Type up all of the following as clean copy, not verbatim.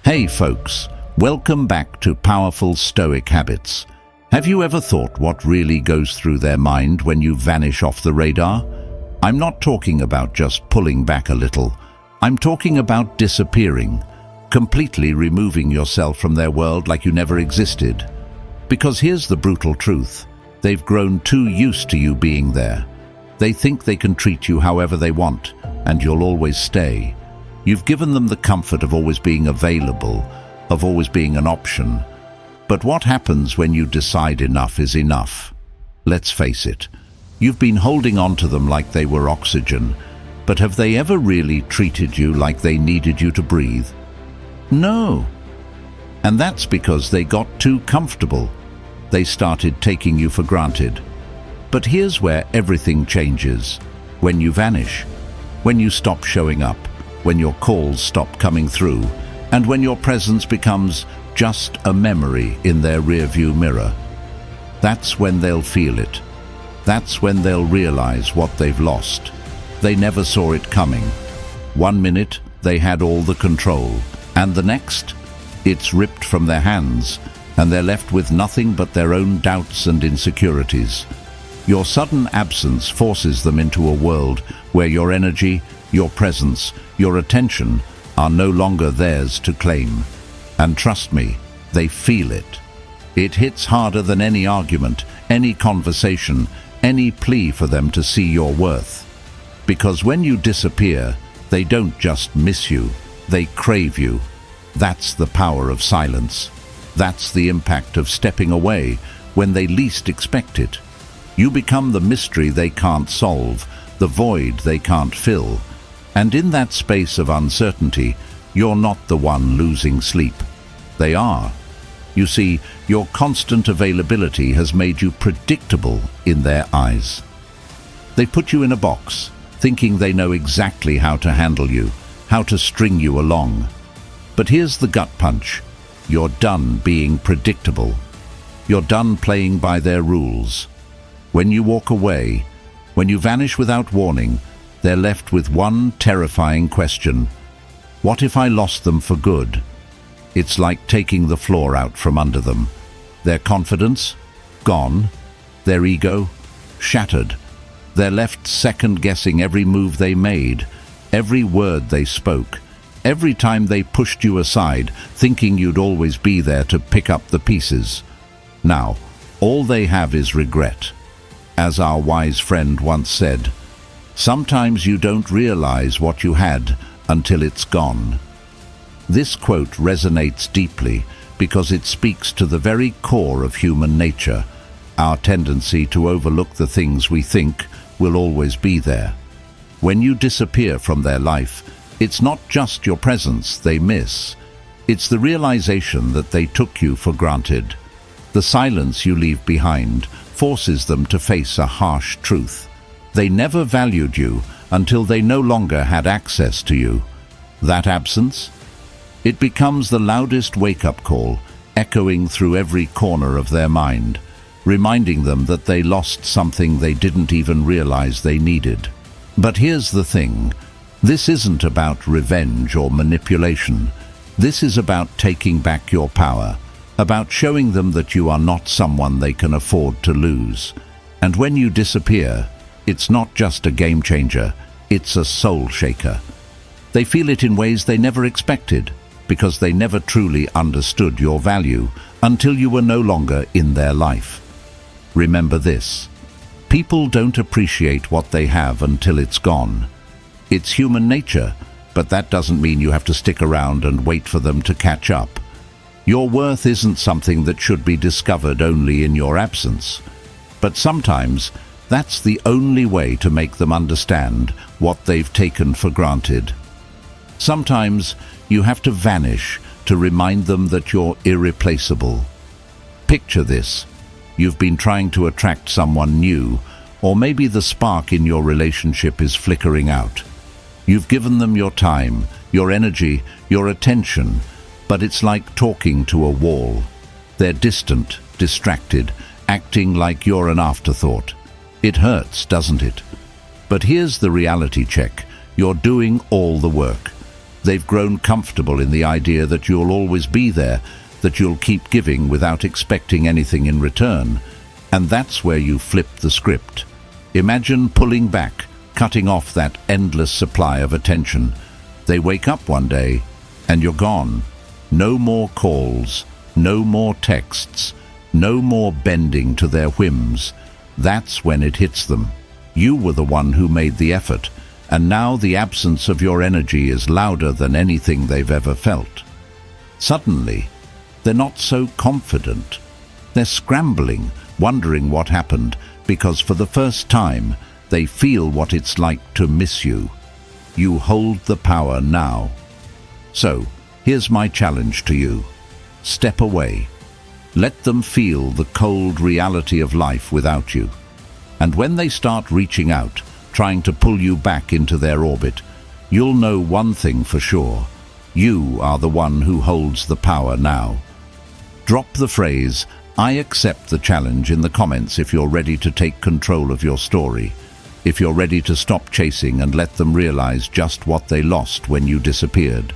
Hey folks, welcome back to Powerful Stoic Habits. Have you ever thought what really goes through their mind when you vanish off the radar? I'm not talking about just pulling back a little. I'm talking about disappearing, completely removing yourself from their world like you never existed. Because here's the brutal truth. They've grown too used to you being there. They think they can treat you however they want, and you'll always stay. You've given them the comfort of always being available, of always being an option. But what happens when you decide enough is enough? Let's face it, you've been holding on to them like they were oxygen, but have they ever really treated you like they needed you to breathe? No. And that's because they got too comfortable. They started taking you for granted. But here's where everything changes. When you vanish, when you stop showing up, when your calls stop coming through, and when your presence becomes just a memory in their rearview mirror. That's when they'll feel it. That's when they'll realize what they've lost. They never saw it coming. 1 minute, they had all the control, and the next, it's ripped from their hands, and they're left with nothing but their own doubts and insecurities. Your sudden absence forces them into a world where your energy, your presence, your attention are no longer theirs to claim. And trust me, they feel it. It hits harder than any argument, any conversation, any plea for them to see your worth. Because when you disappear, they don't just miss you, they crave you. That's the power of silence. That's the impact of stepping away when they least expect it. You become the mystery they can't solve, the void they can't fill. And in that space of uncertainty, you're not the one losing sleep. They are. You see, your constant availability has made you predictable in their eyes. They put you in a box, thinking they know exactly how to handle you, how to string you along. But here's the gut punch. You're done being predictable. You're done playing by their rules. When you walk away, when you vanish without warning, they're left with one terrifying question. What if I lost them for good? It's like taking the floor out from under them. Their confidence? Gone. Their ego? Shattered. They're left second-guessing every move they made, every word they spoke, every time they pushed you aside, thinking you'd always be there to pick up the pieces. Now, all they have is regret. As our wise friend once said, sometimes you don't realize what you had until it's gone. This quote resonates deeply because it speaks to the very core of human nature, our tendency to overlook the things we think will always be there. When you disappear from their life, it's not just your presence they miss. It's the realization that they took you for granted. The silence you leave behind forces them to face a harsh truth. They never valued you until they no longer had access to you. That absence? It becomes the loudest wake-up call, echoing through every corner of their mind, reminding them that they lost something they didn't even realize they needed. But here's the thing. This isn't about revenge or manipulation. This is about taking back your power, about showing them that you are not someone they can afford to lose. And when you disappear, it's not just a game changer, it's a soul shaker. They feel it in ways they never expected, because they never truly understood your value until you were no longer in their life. Remember this. People don't appreciate what they have until it's gone. It's human nature, but that doesn't mean you have to stick around and wait for them to catch up. Your worth isn't something that should be discovered only in your absence. But sometimes, that's the only way to make them understand what they've taken for granted. Sometimes, you have to vanish to remind them that you're irreplaceable. Picture this. You've been trying to attract someone new, or maybe the spark in your relationship is flickering out. You've given them your time, your energy, your attention, but it's like talking to a wall. They're distant, distracted, acting like you're an afterthought. It hurts, doesn't it? But here's the reality check. You're doing all the work. They've grown comfortable in the idea that you'll always be there, that you'll keep giving without expecting anything in return. And that's where you flip the script. Imagine pulling back, cutting off that endless supply of attention. They wake up one day, and you're gone. No more calls, no more texts, no more bending to their whims. That's when it hits them. You were the one who made the effort, and now the absence of your energy is louder than anything they've ever felt. Suddenly, they're not so confident. They're scrambling, wondering what happened, because for the first time, they feel what it's like to miss you. You hold the power now. So, here's my challenge to you. Step away. Let them feel the cold reality of life without you. And when they start reaching out, trying to pull you back into their orbit, you'll know one thing for sure. You are the one who holds the power now. Drop the phrase, "I accept the challenge" in the comments if you're ready to take control of your story. If you're ready to stop chasing and let them realize just what they lost when you disappeared.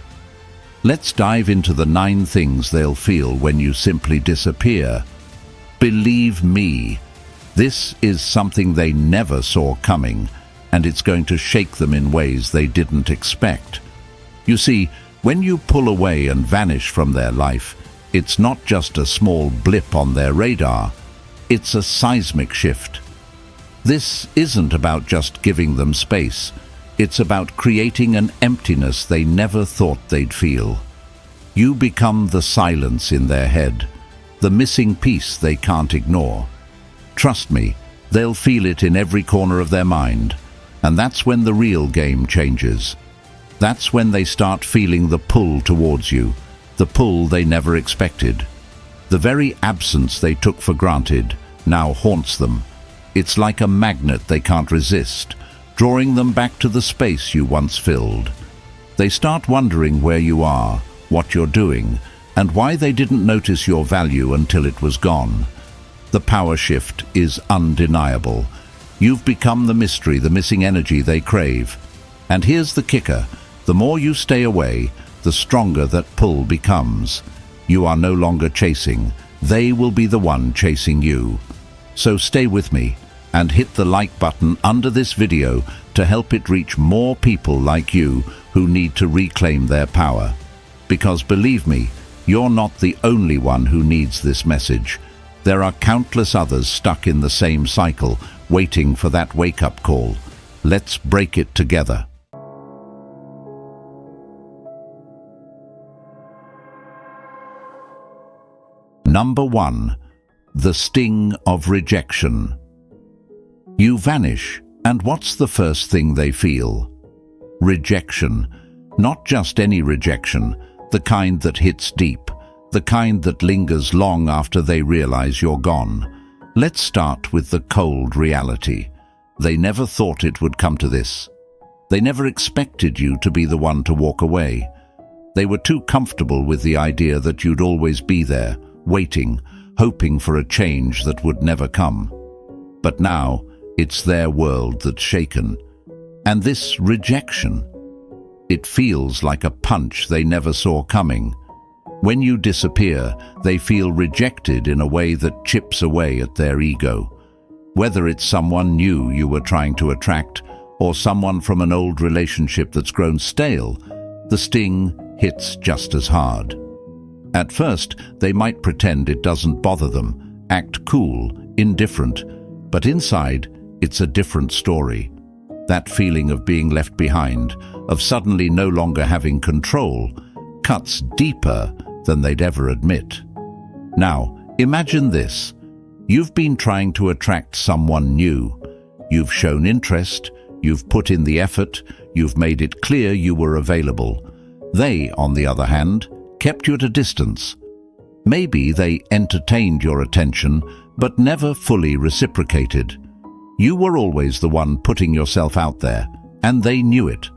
Let's dive into the 9 things they'll feel when you simply disappear. Believe me, this is something they never saw coming, and it's going to shake them in ways they didn't expect. You see, when you pull away and vanish from their life, it's not just a small blip on their radar, it's a seismic shift. This isn't about just giving them space. It's about creating an emptiness they never thought they'd feel. You become the silence in their head, the missing piece they can't ignore. Trust me, they'll feel it in every corner of their mind, and that's when the real game changes. That's when they start feeling the pull towards you, the pull they never expected. The very absence they took for granted now haunts them. It's like a magnet they can't resist, drawing them back to the space you once filled. They start wondering where you are, what you're doing, and why they didn't notice your value until it was gone. The power shift is undeniable. You've become the mystery, the missing energy they crave. And here's the kicker. The more you stay away, the stronger that pull becomes. You are no longer chasing. They will be the one chasing you. So stay with me and hit the like button under this video to help it reach more people like you who need to reclaim their power. Because believe me, you're not the only one who needs this message. There are countless others stuck in the same cycle, waiting for that wake-up call. Let's break it together. Number 1. The sting of rejection. You vanish, and what's the first thing they feel? Rejection. Not just any rejection, the kind that hits deep, the kind that lingers long after they realize you're gone. Let's start with the cold reality. They never thought it would come to this. They never expected you to be the one to walk away. They were too comfortable with the idea that you'd always be there, waiting, hoping for a change that would never come. But now, it's their world that's shaken. And this rejection, it feels like a punch they never saw coming. When you disappear, they feel rejected in a way that chips away at their ego. Whether it's someone new you were trying to attract, or someone from an old relationship that's grown stale, the sting hits just as hard. At first, they might pretend it doesn't bother them, act cool, indifferent, but inside, it's a different story. That feeling of being left behind, of suddenly no longer having control, cuts deeper than they'd ever admit. Now, imagine this. You've been trying to attract someone new. You've shown interest, you've put in the effort, you've made it clear you were available. They, on the other hand, kept you at a distance. Maybe they entertained your attention, but never fully reciprocated. You were always the one putting yourself out there, and they knew it.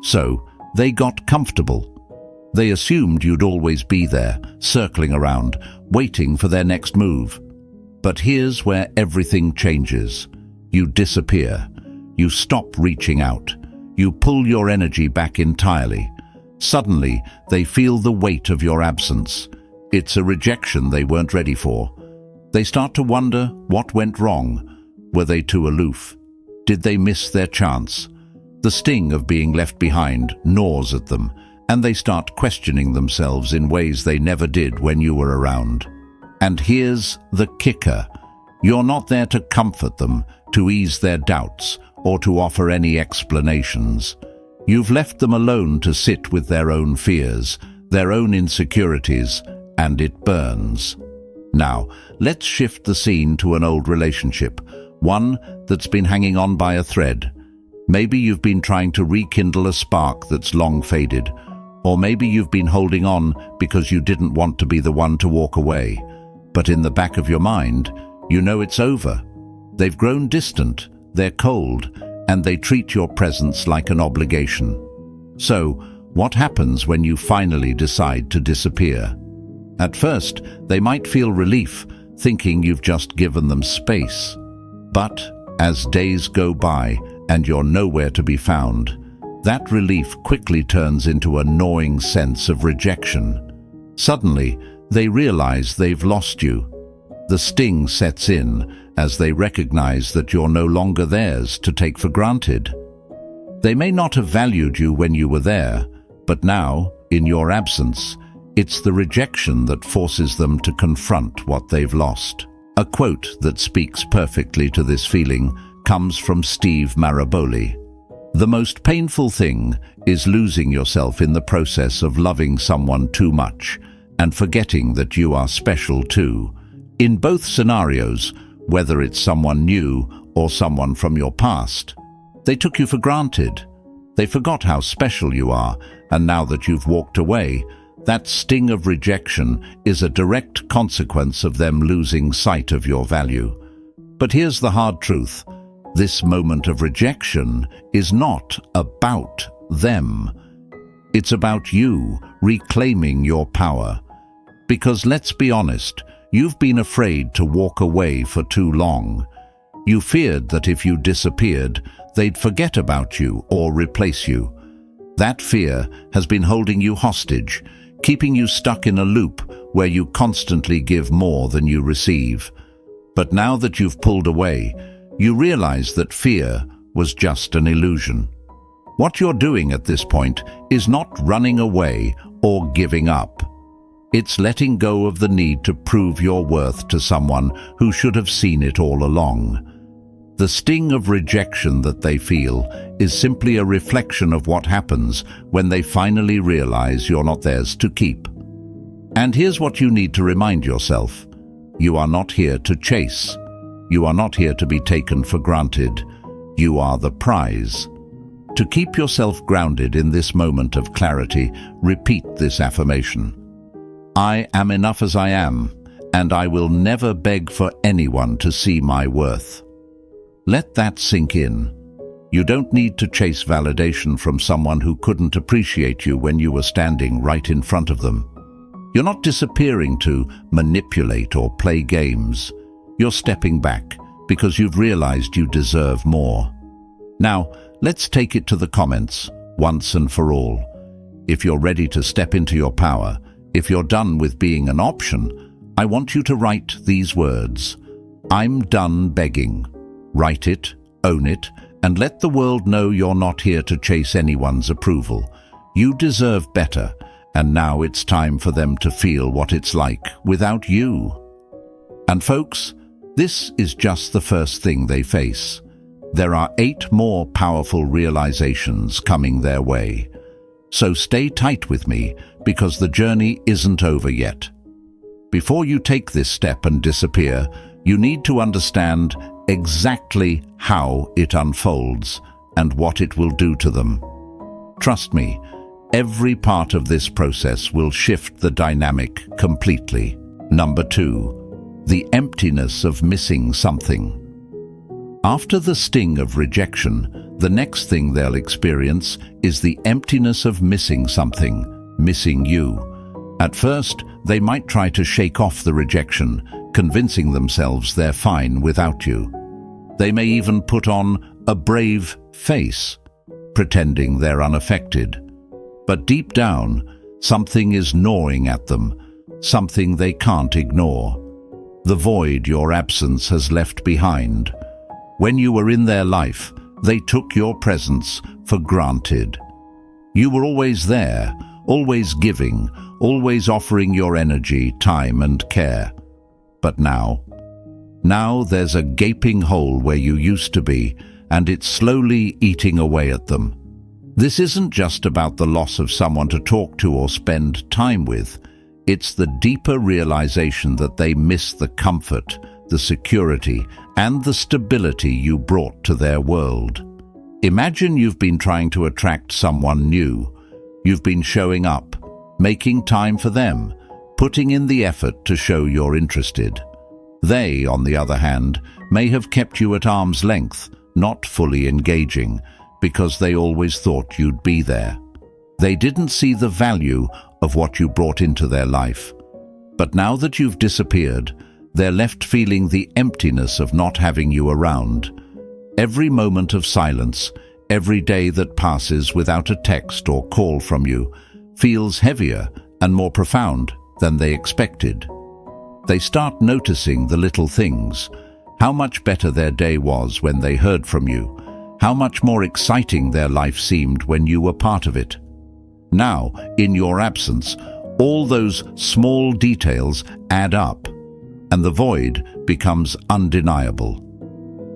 So, they got comfortable. They assumed you'd always be there, circling around, waiting for their next move. But here's where everything changes. You disappear. You stop reaching out. You pull your energy back entirely. Suddenly, they feel the weight of your absence. It's a rejection they weren't ready for. They start to wonder what went wrong. Were they too aloof? Did they miss their chance? The sting of being left behind gnaws at them, and they start questioning themselves in ways they never did when you were around. And here's the kicker. You're not there to comfort them, to ease their doubts, or to offer any explanations. You've left them alone to sit with their own fears, their own insecurities, and it burns. Now, let's shift the scene to an old relationship, one that's been hanging on by a thread. Maybe you've been trying to rekindle a spark that's long faded, or maybe you've been holding on because you didn't want to be the one to walk away. But in the back of your mind, you know it's over. They've grown distant, they're cold, and they treat your presence like an obligation. So, what happens when you finally decide to disappear? At first, they might feel relief, thinking you've just given them space. But as days go by and you're nowhere to be found, that relief quickly turns into a gnawing sense of rejection. Suddenly, they realize they've lost you. The sting sets in as they recognize that you're no longer theirs to take for granted. They may not have valued you when you were there, but now, in your absence, it's the rejection that forces them to confront what they've lost. A quote that speaks perfectly to this feeling comes from Steve Maraboli. The most painful thing is losing yourself in the process of loving someone too much and forgetting that you are special too. In both scenarios, whether it's someone new or someone from your past, they took you for granted. They forgot how special you are, and now that you've walked away, that sting of rejection is a direct consequence of them losing sight of your value. But here's the hard truth. This moment of rejection is not about them. It's about you reclaiming your power. Because let's be honest, you've been afraid to walk away for too long. You feared that if you disappeared, they'd forget about you or replace you. That fear has been holding you hostage, keeping you stuck in a loop where you constantly give more than you receive. But now that you've pulled away, you realize that fear was just an illusion. What you're doing at this point is not running away or giving up. It's letting go of the need to prove your worth to someone who should have seen it all along. The sting of rejection that they feel is simply a reflection of what happens when they finally realize you're not theirs to keep. And here's what you need to remind yourself. You are not here to chase. You are not here to be taken for granted. You are the prize. To keep yourself grounded in this moment of clarity, repeat this affirmation. I am enough as I am, and I will never beg for anyone to see my worth. Let that sink in. You don't need to chase validation from someone who couldn't appreciate you when you were standing right in front of them. You're not disappearing to manipulate or play games. You're stepping back because you've realized you deserve more. Now, let's take it to the comments, once and for all. If you're ready to step into your power, if you're done with being an option, I want you to write these words. I'm done begging. Write it, own it, and let the world know you're not here to chase anyone's approval. You deserve better, and now it's time for them to feel what it's like without you. And folks, this is just the first thing they face. There are 8 more powerful realizations coming their way. So stay tight with me, because the journey isn't over yet. Before you take this step and disappear, you need to understand exactly how it unfolds and what it will do to them. Trust me, every part of this process will shift the dynamic completely. Number 2, the emptiness of missing something. After the sting of rejection, the next thing they'll experience is the emptiness of missing something, missing you. At first, they might try to shake off the rejection, convincing themselves they're fine without you. They may even put on a brave face, pretending they're unaffected. But deep down, something is gnawing at them, something they can't ignore. The void your absence has left behind. When you were in their life, they took your presence for granted. You were always there, always giving, always offering your energy, time and care. But now there's a gaping hole where you used to be, and it's slowly eating away at them. This isn't just about the loss of someone to talk to or spend time with. It's the deeper realization that they miss the comfort, the security, and the stability you brought to their world. Imagine you've been trying to attract someone new. You've been showing up, making time for them, putting in the effort to show you're interested. They, on the other hand, may have kept you at arm's length, not fully engaging, because they always thought you'd be there. They didn't see the value of what you brought into their life. But now that you've disappeared, they're left feeling the emptiness of not having you around. Every moment of silence, every day that passes without a text or call from you, feels heavier and more profound than they expected. They start noticing the little things, how much better their day was when they heard from you, how much more exciting their life seemed when you were part of it. Now, in your absence, all those small details add up, and the void becomes undeniable.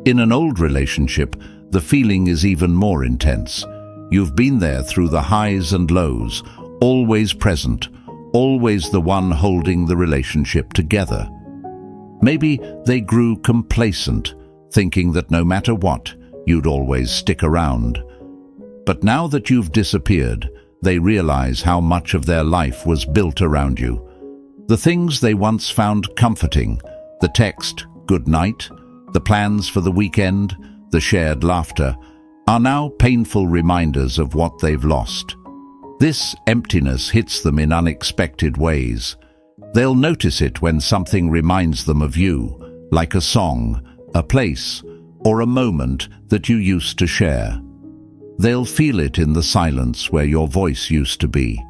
In an old relationship, the feeling is even more intense. You've been there through the highs and lows, always present, always the one holding the relationship together. Maybe they grew complacent, thinking that no matter what, you'd always stick around. But now that you've disappeared, they realize how much of their life was built around you. The things they once found comforting, the text, good night, the plans for the weekend, the shared laughter, are now painful reminders of what they've lost. This emptiness hits them in unexpected ways. They'll notice it when something reminds them of you, like a song, a place, or a moment that you used to share. They'll feel it in the silence where your voice used to be.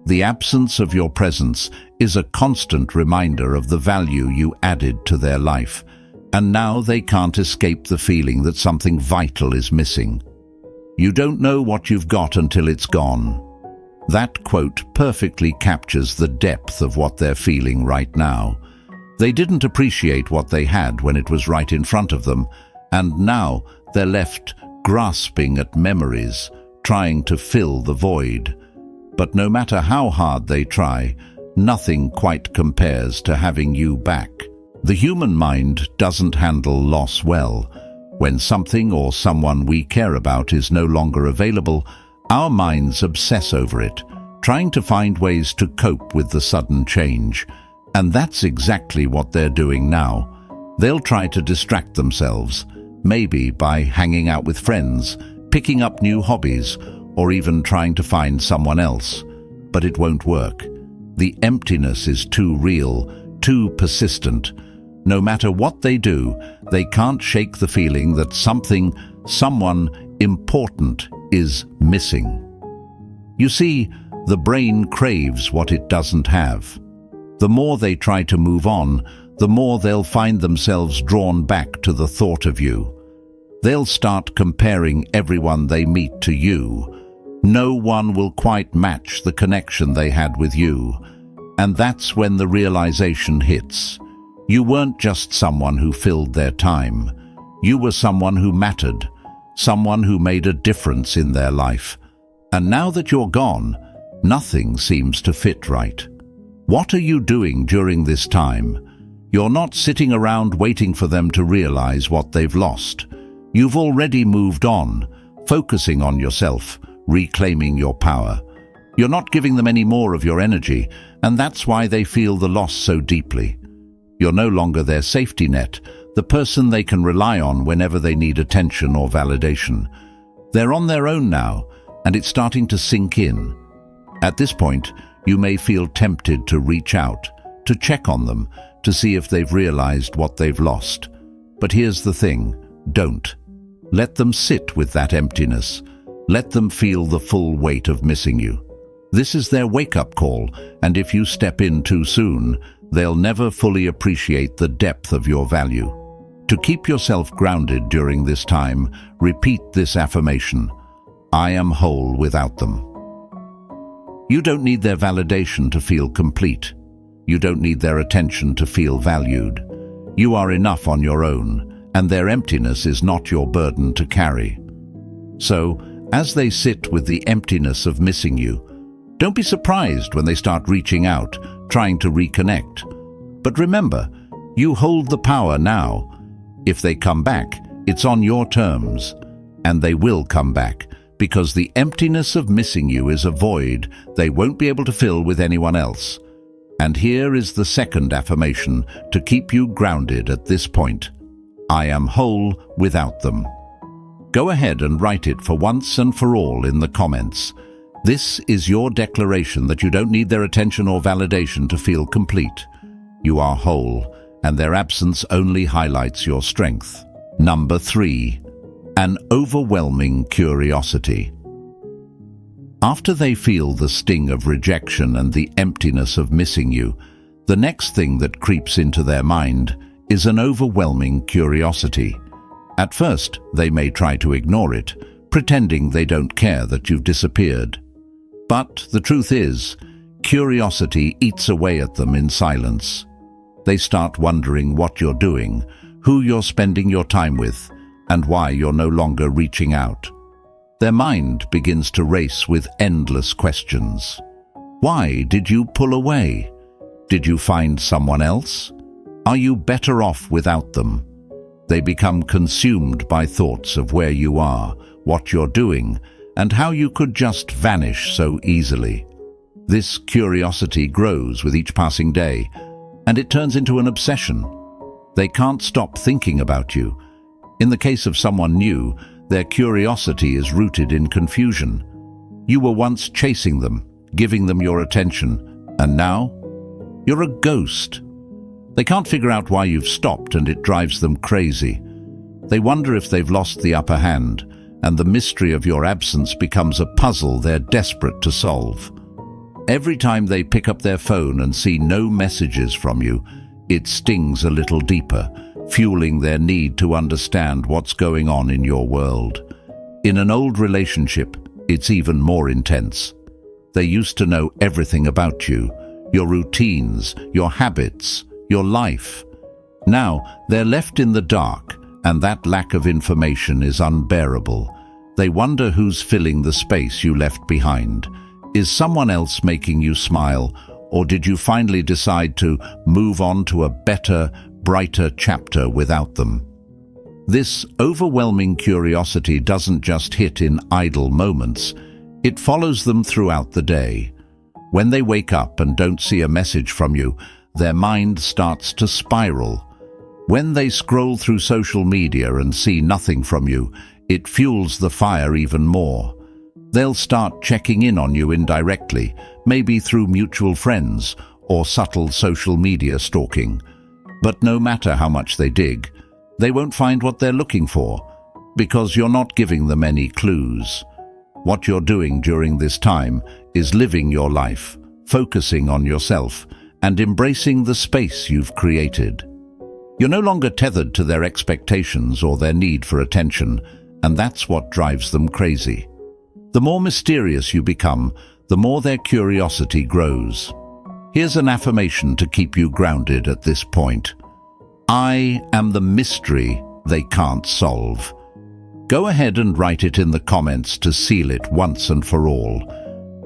The absence of your presence is a constant reminder of the value you added to their life, and now they can't escape the feeling that something vital is missing. You don't know what you've got until it's gone. That quote perfectly captures the depth of what they're feeling right now. They didn't appreciate what they had when it was right in front of them, and now they're left grasping at memories, trying to fill the void. But no matter how hard they try, nothing quite compares to having you back. The human mind doesn't handle loss well. When something or someone we care about is no longer available, our minds obsess over it, trying to find ways to cope with the sudden change. And that's exactly what they're doing now. They'll try to distract themselves, maybe by hanging out with friends, picking up new hobbies, or even trying to find someone else. But it won't work. The emptiness is too real, too persistent. No matter what they do, they can't shake the feeling that someone important is missing. You see, the brain craves what it doesn't have. The more they try to move on, the more they'll find themselves drawn back to the thought of you. They'll start comparing everyone they meet to you. No one will quite match the connection they had with you. And that's when the realization hits. You weren't just someone who filled their time. You were someone who mattered, someone who made a difference in their life. And now that you're gone, nothing seems to fit right. What are you doing during this time? You're not sitting around waiting for them to realize what they've lost. You've already moved on, focusing on yourself, reclaiming your power. You're not giving them any more of your energy, and that's why they feel the loss so deeply. You're no longer their safety net, the person they can rely on whenever they need attention or validation. They're on their own now, and it's starting to sink in. At this point, you may feel tempted to reach out, to check on them, to see if they've realized what they've lost. But here's the thing, don't. Let them sit with that emptiness. Let them feel the full weight of missing you. This is their wake-up call, and if you step in too soon, they'll never fully appreciate the depth of your value. To keep yourself grounded during this time, repeat this affirmation: I am whole without them. You don't need their validation to feel complete. You don't need their attention to feel valued. You are enough on your own, and their emptiness is not your burden to carry. So, as they sit with the emptiness of missing you, don't be surprised when they start reaching out, trying to reconnect. But remember, you hold the power now. If they come back, it's on your terms. And they will come back, because the emptiness of missing you is a void they won't be able to fill with anyone else. And here is the second affirmation to keep you grounded at this point: I am whole without them. Go ahead and write it for once and for all in the comments. This is your declaration that you don't need their attention or validation to feel complete. You are whole, and their absence only highlights your strength. Number 3. An overwhelming curiosity. After they feel the sting of rejection and the emptiness of missing you, the next thing that creeps into their mind is an overwhelming curiosity. At first, they may try to ignore it, pretending they don't care that you've disappeared. But the truth is, curiosity eats away at them in silence. They start wondering what you're doing, who you're spending your time with, and why you're no longer reaching out. Their mind begins to race with endless questions. Why did you pull away? Did you find someone else? Are you better off without them? They become consumed by thoughts of where you are, what you're doing, and how you could just vanish so easily. This curiosity grows with each passing day, and it turns into an obsession. They can't stop thinking about you. In the case of someone new, their curiosity is rooted in confusion. You were once chasing them, giving them your attention, and now you're a ghost. They can't figure out why you've stopped, and it drives them crazy. They wonder if they've lost the upper hand, and the mystery of your absence becomes a puzzle they're desperate to solve. Every time they pick up their phone and see no messages from you, it stings a little deeper, fueling their need to understand what's going on in your world. In an old relationship, it's even more intense. They used to know everything about you, your routines, your habits, your life. Now, they're left in the dark, and that lack of information is unbearable. They wonder who's filling the space you left behind. Is someone else making you smile, or did you finally decide to move on to a better, brighter chapter without them? This overwhelming curiosity doesn't just hit in idle moments. It follows them throughout the day. When they wake up and don't see a message from you, their mind starts to spiral. When they scroll through social media and see nothing from you, it fuels the fire even more. They'll start checking in on you indirectly, maybe through mutual friends or subtle social media stalking. But no matter how much they dig, they won't find what they're looking for, because you're not giving them any clues. What you're doing during this time is living your life, focusing on yourself, and embracing the space you've created. You're no longer tethered to their expectations or their need for attention, and that's what drives them crazy. The more mysterious you become, the more their curiosity grows. Here's an affirmation to keep you grounded at this point: I am the mystery they can't solve. Go ahead and write it in the comments to seal it once and for all.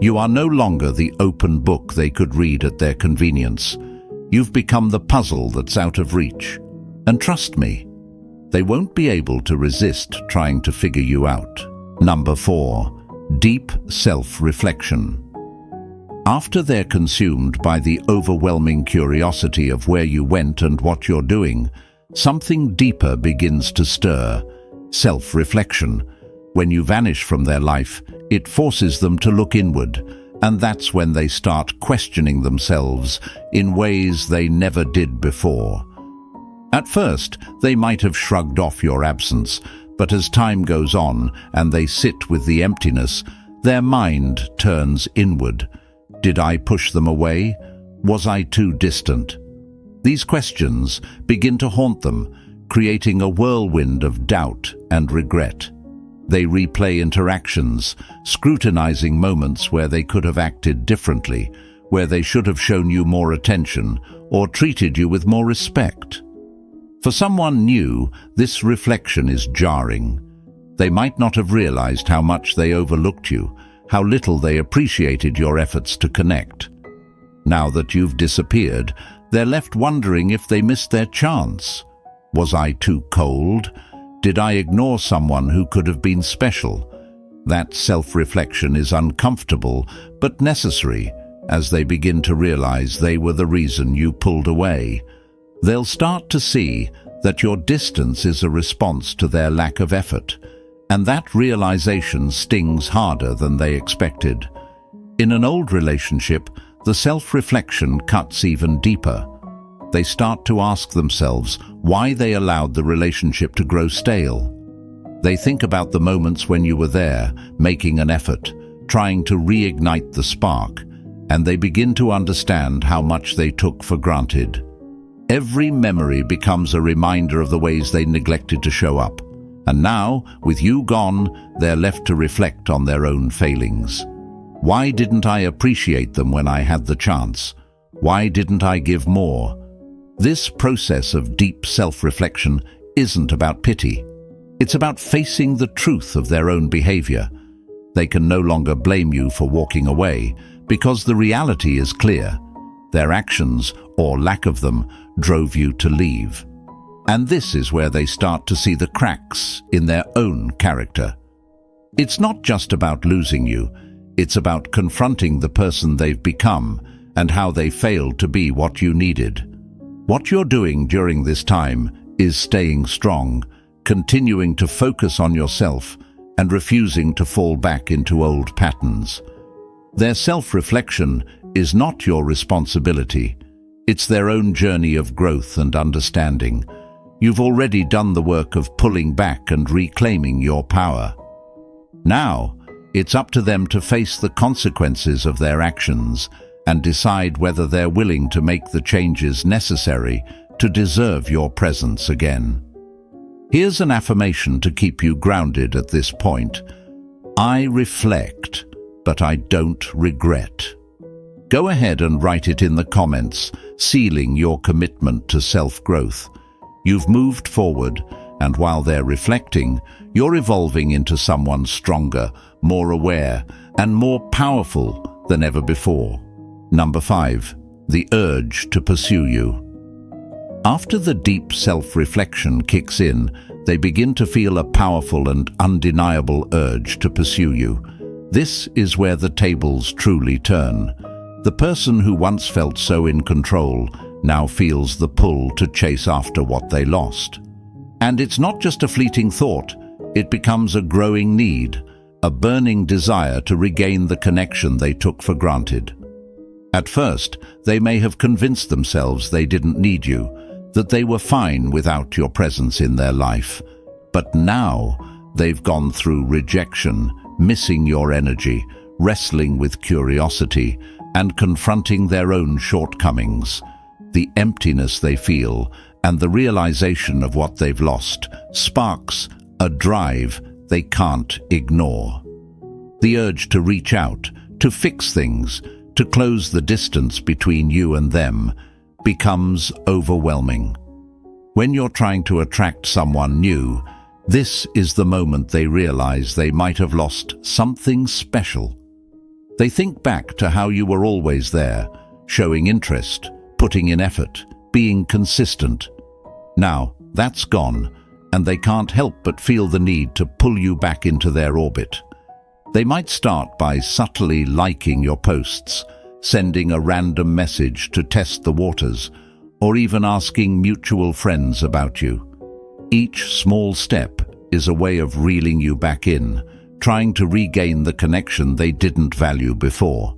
You are no longer the open book they could read at their convenience. You've become the puzzle that's out of reach. And trust me, they won't be able to resist trying to figure you out. Number 4. Deep self-reflection. After they're consumed by the overwhelming curiosity of where you went and what you're doing, something deeper begins to stir: self-reflection. When you vanish from their life, it forces them to look inward, and that's when they start questioning themselves in ways they never did before. At first, they might have shrugged off your absence, but as time goes on and they sit with the emptiness, Their mind turns inward. Did I push them away? Was I too distant? These questions begin to haunt them, creating a whirlwind of doubt and regret. They replay interactions, scrutinizing moments where they could have acted differently, where they should have shown you more attention or treated you with more respect. For someone new, this reflection is jarring. They might not have realized how much they overlooked you, how little they appreciated your efforts to connect. Now that you've disappeared, they're left wondering if they missed their chance. Was I too cold? Did I ignore someone who could have been special? That self-reflection is uncomfortable but necessary as they begin to realize they were the reason you pulled away. They'll start to see that your distance is a response to their lack of effort, and that realization stings harder than they expected. In an old relationship, the self-reflection cuts even deeper. They start to ask themselves why they allowed the relationship to grow stale. They think about the moments when you were there, making an effort, trying to reignite the spark, and they begin to understand how much they took for granted. Every memory becomes a reminder of the ways they neglected to show up. And now, with you gone, they're left to reflect on their own failings. Why didn't I appreciate them when I had the chance? Why didn't I give more? This process of deep self-reflection isn't about pity. It's about facing the truth of their own behavior. They can no longer blame you for walking away because the reality is clear. Their actions, or lack of them, drove you to leave. And this is where they start to see the cracks in their own character. It's not just about losing you, it's about confronting the person they've become and how they failed to be what you needed. What you're doing during this time is staying strong, continuing to focus on yourself and refusing to fall back into old patterns. Their self-reflection is not your responsibility. It's their own journey of growth and understanding. You've already done the work of pulling back and reclaiming your power. Now, it's up to them to face the consequences of their actions and decide whether they're willing to make the changes necessary to deserve your presence again. Here's an affirmation to keep you grounded at this point. I reflect, but I don't regret. Go ahead and write it in the comments, sealing your commitment to self-growth. You've moved forward, and while they're reflecting, you're evolving into someone stronger, more aware, and more powerful than ever before. Number 5. The urge to pursue you. After the deep self-reflection kicks in, they begin to feel a powerful and undeniable urge to pursue you. This is where the tables truly turn. The person who once felt so in control now feels the pull to chase after what they lost. And it's not just a fleeting thought, it becomes a growing need, a burning desire to regain the connection they took for granted. At first, they may have convinced themselves they didn't need you, that they were fine without your presence in their life. But now, they've gone through rejection, missing your energy, wrestling with curiosity, and confronting their own shortcomings. The emptiness they feel and the realization of what they've lost sparks a drive they can't ignore. The urge to reach out, to fix things, to close the distance between you and them becomes overwhelming. When you're trying to attract someone new, this is the moment they realize they might have lost something special. They think back to how you were always there, showing interest, putting in effort, being consistent. Now, that's gone, and they can't help but feel the need to pull you back into their orbit. They might start by subtly liking your posts, sending a random message to test the waters, or even asking mutual friends about you. Each small step is a way of reeling you back in, trying to regain the connection they didn't value before.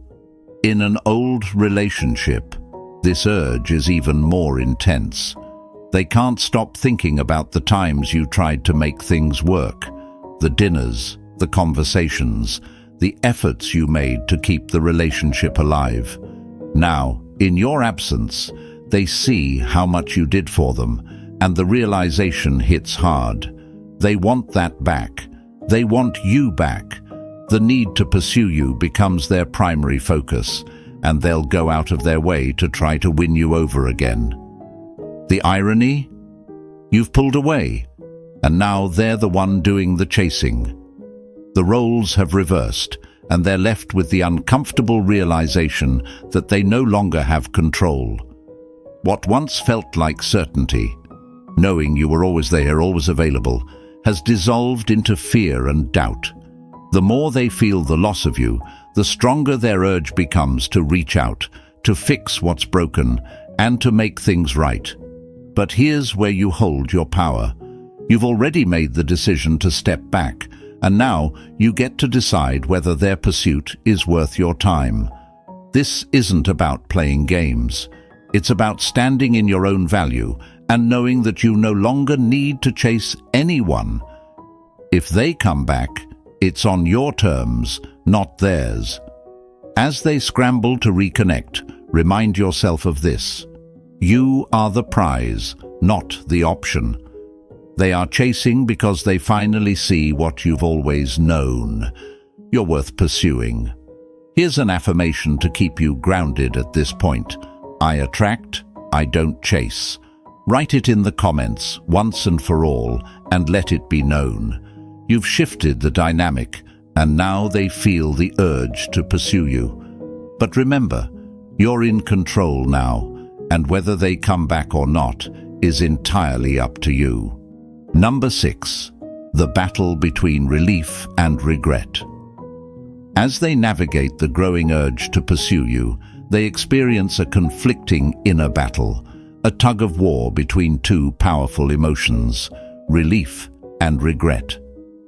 In an old relationship, this urge is even more intense. They can't stop thinking about the times you tried to make things work, the dinners, the conversations, the efforts you made to keep the relationship alive. Now, in your absence, they see how much you did for them, and the realization hits hard. They want that back. They want you back. The need to pursue you becomes their primary focus, and they'll go out of their way to try to win you over again. The irony? You've pulled away, and now they're the one doing the chasing. The roles have reversed, and they're left with the uncomfortable realization that they no longer have control. What once felt like certainty, knowing you were always there, always available, has dissolved into fear and doubt. The more they feel the loss of you, the stronger their urge becomes to reach out, to fix what's broken, and to make things right. But here's where you hold your power. You've already made the decision to step back, and now you get to decide whether their pursuit is worth your time. This isn't about playing games. It's about standing in your own value and knowing that you no longer need to chase anyone. If they come back, it's on your terms, not theirs. As they scramble to reconnect, remind yourself of this. You are the prize, not the option. They are chasing because they finally see what you've always known. You're worth pursuing. Here's an affirmation to keep you grounded at this point. I attract, I don't chase. Write it in the comments once and for all, and let it be known. You've shifted the dynamic, and now they feel the urge to pursue you. But remember, you're in control now, and whether they come back or not is entirely up to you. Number 6. The battle between relief and regret. As they navigate the growing urge to pursue you, they experience a conflicting inner battle, a tug-of-war between two powerful emotions, relief and regret.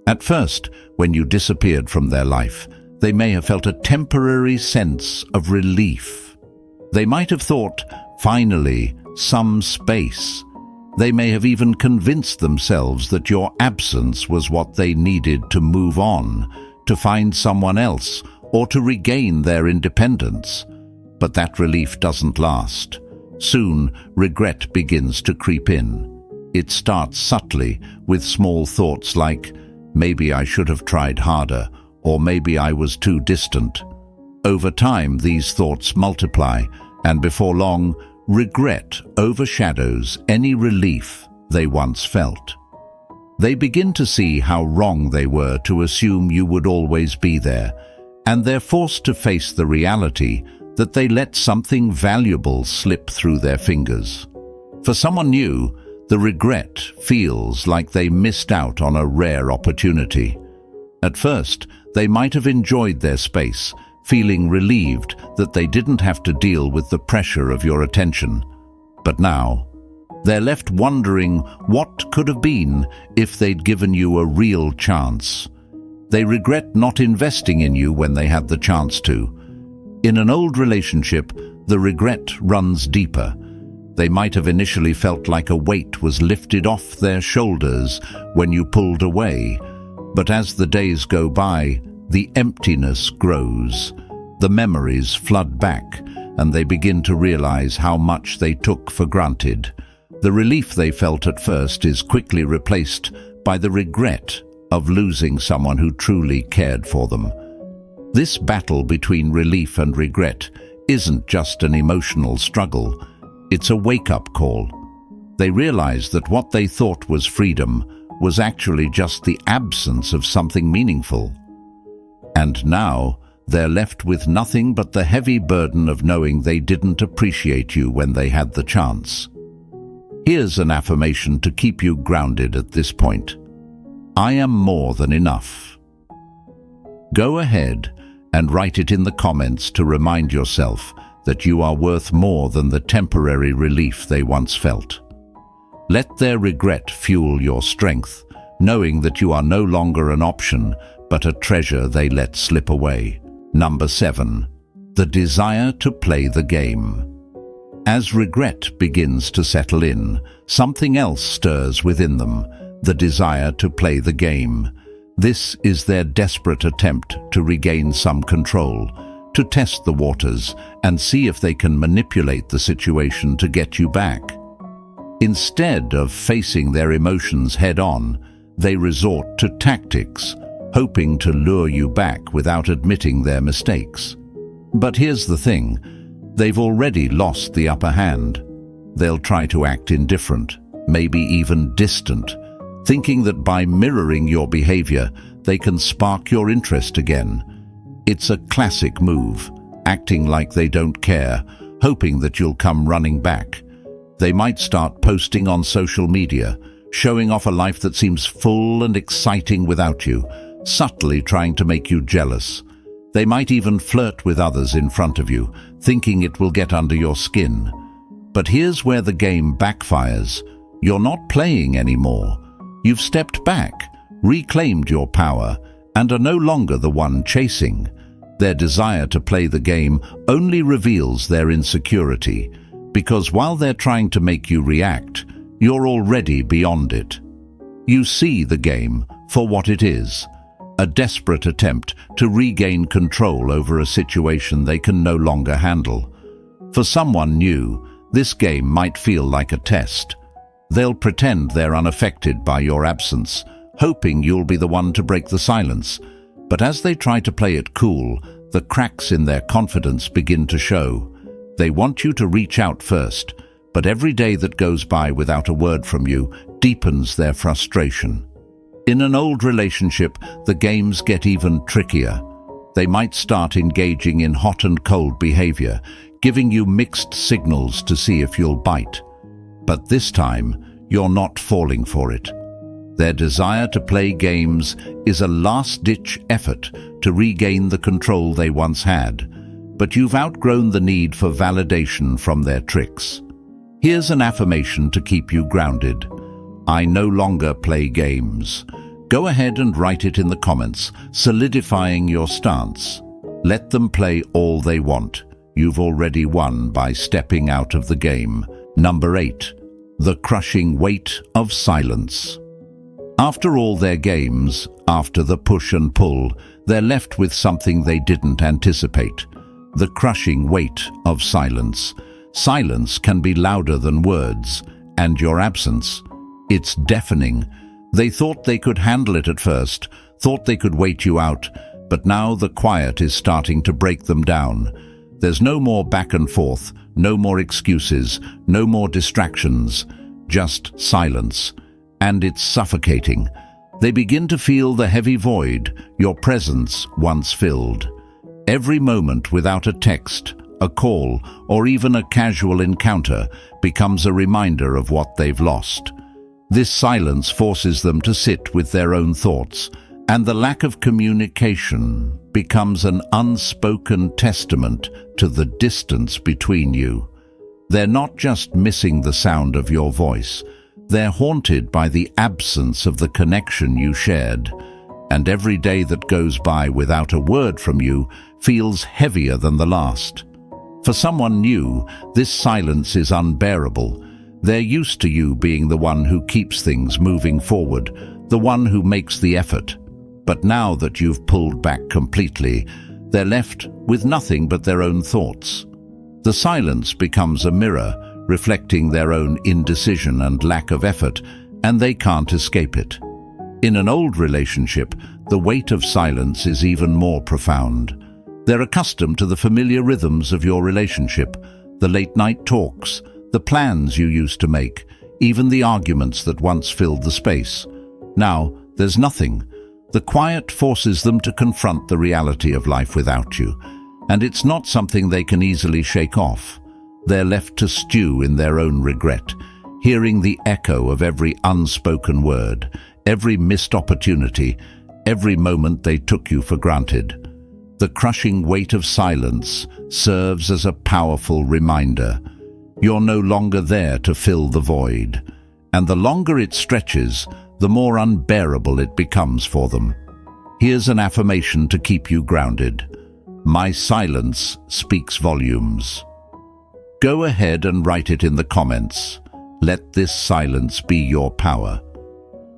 At first, when you disappeared from their life, they may have felt a temporary sense of relief. They might have thought, finally, some space. They may have even convinced themselves that your absence was what they needed to move on, to find someone else, or to regain their independence. But that relief doesn't last. Soon, regret begins to creep in. It starts subtly, with small thoughts like, maybe I should have tried harder, or maybe I was too distant. Over time, these thoughts multiply, and before long, regret overshadows any relief they once felt. They begin to see how wrong they were to assume you would always be there, and they're forced to face the reality that they let something valuable slip through their fingers. For someone new, the regret feels like they missed out on a rare opportunity. At first, they might have enjoyed their space, feeling relieved that they didn't have to deal with the pressure of your attention. But now, they're left wondering what could have been if they'd given you a real chance. They regret not investing in you when they had the chance to. In an old relationship, the regret runs deeper. They might have initially felt like a weight was lifted off their shoulders when you pulled away, but as the days go by, the emptiness grows. The memories flood back, and they begin to realize how much they took for granted. The relief they felt at first is quickly replaced by the regret of losing someone who truly cared for them. This battle between relief and regret isn't just an emotional struggle, it's a wake-up call. They realize that what they thought was freedom was actually just the absence of something meaningful. And now, they're left with nothing but the heavy burden of knowing they didn't appreciate you when they had the chance. Here's an affirmation to keep you grounded at this point. I am more than enough. Go ahead and write it in the comments to remind yourself that you are worth more than the temporary relief they once felt. Let their regret fuel your strength, knowing that you are no longer an option, but a treasure they let slip away. Number 7. The desire to play the game. As regret begins to settle in, something else stirs within them, the desire to play the game. This is their desperate attempt to regain some control, to test the waters and see if they can manipulate the situation to get you back. Instead of facing their emotions head-on, they resort to tactics, hoping to lure you back without admitting their mistakes. But here's the thing, they've already lost the upper hand. They'll try to act indifferent, maybe even distant, thinking that by mirroring your behavior, they can spark your interest again. It's a classic move, acting like they don't care, hoping that you'll come running back. They might start posting on social media, showing off a life that seems full and exciting without you, subtly trying to make you jealous. They might even flirt with others in front of you, thinking it will get under your skin. But here's where the game backfires. You're not playing anymore. You've stepped back, reclaimed your power, and are no longer the one chasing. Their desire to play the game only reveals their insecurity, because while they're trying to make you react, you're already beyond it. You see the game for what it is, a desperate attempt to regain control over a situation they can no longer handle. For someone new, this game might feel like a test. They'll pretend they're unaffected by your absence, hoping you'll be the one to break the silence. But as they try to play it cool, the cracks in their confidence begin to show. They want you to reach out first, but every day that goes by without a word from you deepens their frustration. In an old relationship, the games get even trickier. They might start engaging in hot and cold behavior, giving you mixed signals to see if you'll bite. But this time, you're not falling for it. Their desire to play games is a last-ditch effort to regain the control they once had, but you've outgrown the need for validation from their tricks. Here's an affirmation to keep you grounded. I no longer play games. Go ahead and write it in the comments, solidifying your stance. Let them play all they want. You've already won by stepping out of the game. Number 8. The crushing weight of silence. After all their games, after the push and pull, they're left with something they didn't anticipate. The crushing weight of silence. Silence can be louder than words, and your absence, it's deafening. They thought they could handle it at first, thought they could wait you out, but now the quiet is starting to break them down. There's no more back and forth, no more excuses, no more distractions, just silence. And it's suffocating. They begin to feel the heavy void your presence once filled. Every moment without a text, a call, or even a casual encounter becomes a reminder of what they've lost. This silence forces them to sit with their own thoughts, and the lack of communication becomes an unspoken testament to the distance between you. They're not just missing the sound of your voice, they're haunted by the absence of the connection you shared, and every day that goes by without a word from you feels heavier than the last. For someone new, this silence is unbearable. They're used to you being the one who keeps things moving forward, the one who makes the effort. But now that you've pulled back completely, they're left with nothing but their own thoughts. The silence becomes a mirror, reflecting their own indecision and lack of effort, and they can't escape it. In an old relationship, the weight of silence is even more profound. They're accustomed to the familiar rhythms of your relationship, the late-night talks, the plans you used to make, even the arguments that once filled the space. Now, there's nothing. The quiet forces them to confront the reality of life without you, and it's not something they can easily shake off. They're left to stew in their own regret, hearing the echo of every unspoken word, every missed opportunity, every moment they took you for granted. The crushing weight of silence serves as a powerful reminder. You're no longer there to fill the void, and the longer it stretches, the more unbearable it becomes for them. Here's an affirmation to keep you grounded. My silence speaks volumes. Go ahead and write it in the comments. Let this silence be your power.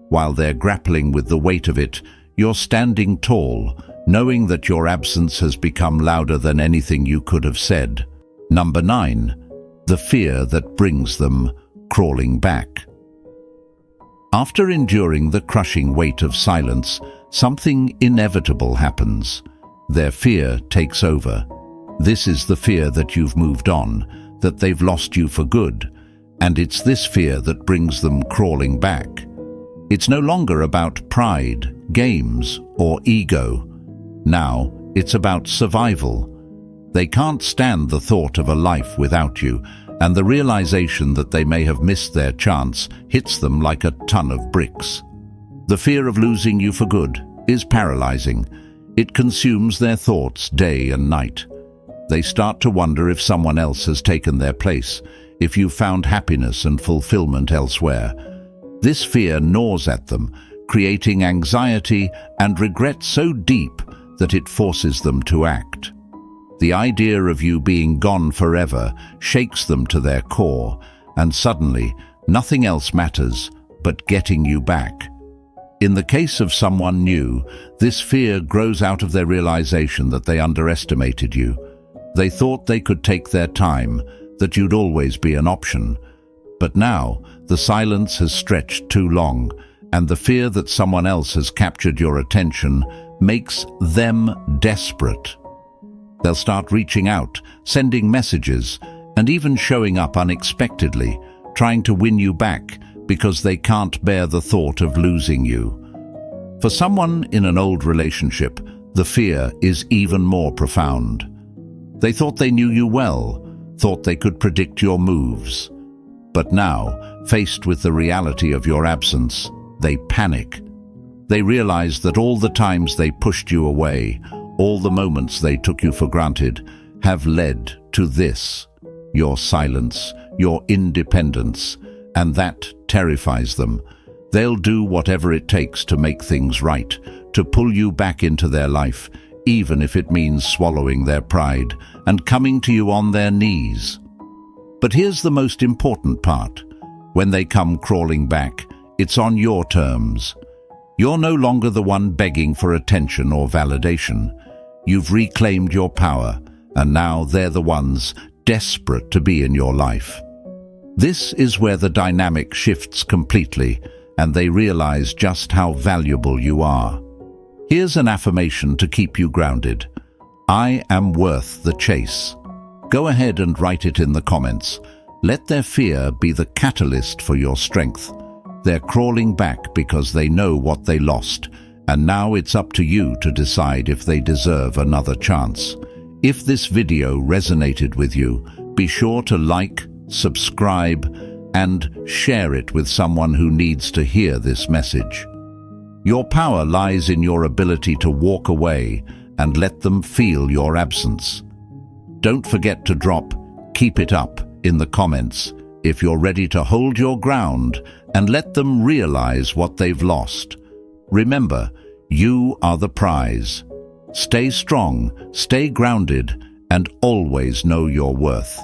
While they're grappling with the weight of it, you're standing tall, knowing that your absence has become louder than anything you could have said. Number 9. The fear that brings them crawling back. After enduring the crushing weight of silence, something inevitable happens. Their fear takes over. This is the fear that you've moved on, that they've lost you for good, and it's this fear that brings them crawling back. It's no longer about pride, games, or ego. Now, it's about survival. They can't stand the thought of a life without you, and the realization that they may have missed their chance hits them like a ton of bricks. The fear of losing you for good is paralyzing. It consumes their thoughts day and night. They start to wonder if someone else has taken their place, if you've found happiness and fulfillment elsewhere. This fear gnaws at them, creating anxiety and regret so deep that it forces them to act. The idea of you being gone forever shakes them to their core, and suddenly nothing else matters but getting you back. In the case of someone new, this fear grows out of their realization that they underestimated you. They thought they could take their time, that you'd always be an option. But now, the silence has stretched too long, and the fear that someone else has captured your attention makes them desperate. They'll start reaching out, sending messages, and even showing up unexpectedly, trying to win you back because they can't bear the thought of losing you. For someone in an old relationship, the fear is even more profound. They thought they knew you well, thought they could predict your moves. But now, faced with the reality of your absence, they panic. They realize that all the times they pushed you away, all the moments they took you for granted, have led to this: your silence, your independence, and that terrifies them. They'll do whatever it takes to make things right, to pull you back into their life, even if it means swallowing their pride and coming to you on their knees. But here's the most important part. When they come crawling back, it's on your terms. You're no longer the one begging for attention or validation. You've reclaimed your power, and now they're the ones desperate to be in your life. This is where the dynamic shifts completely, and they realize just how valuable you are. Here's an affirmation to keep you grounded. I am worth the chase. Go ahead and write it in the comments. Let their fear be the catalyst for your strength. They're crawling back because they know what they lost, and now it's up to you to decide if they deserve another chance. If this video resonated with you, be sure to like, subscribe, and share it with someone who needs to hear this message. Your power lies in your ability to walk away and let them feel your absence. Don't forget to drop "keep it up" in the comments if you're ready to hold your ground and let them realize what they've lost. Remember, you are the prize. Stay strong, stay grounded, and always know your worth.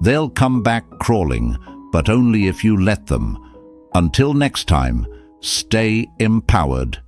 They'll come back crawling, but only if you let them. Until next time, stay empowered